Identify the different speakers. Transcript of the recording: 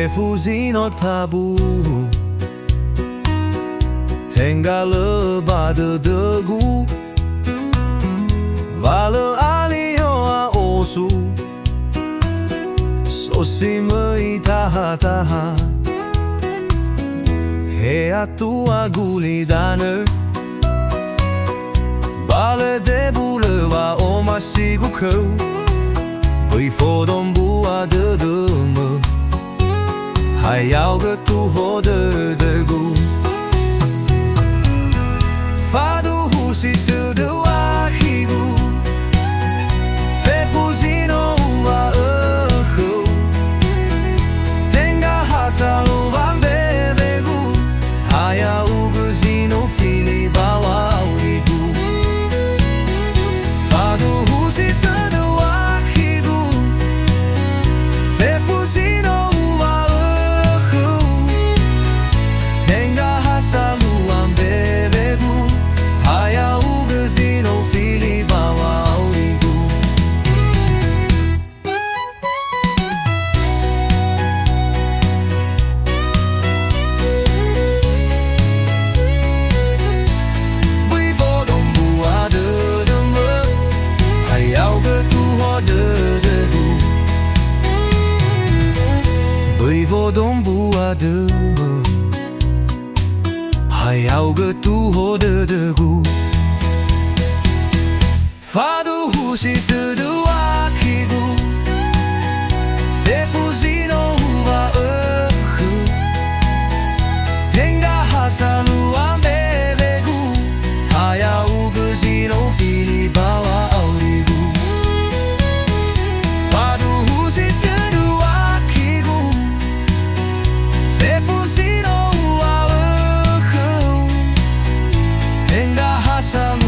Speaker 1: Faduhusi Tõdõu Tengah lebah dedegu Vala alio a osu Sosi meitaha-taha Hea tua gulidane Bale de bulewa o masih kau Befodom bua dedeme Hayau getuho dedegu Faduhusi Tõdõu Akhigu Faduhusi Tõdõu Akhigu Tengah hasalu ambebegu Hayau gezino fili bawauigu Faduhusi Tõdõu Akhigu Faduhusi Tõdõu Akhigu Tengah hasalu ambebegu Hayau gezino fili bawauigu Befodom bua dedeme Hayau getuho dedegu Befodom bua dedeme Hayau getuho dedegu Faduhusi Tõdõu Akhigu Faduhusi Tõdõu Akhigu Tengah hasalu ambebegu Hayau gezino fili bawauigu Faduhusi Tõdõu Akhigu Faduhusi Tõdõu Akhigu Tengah hasalu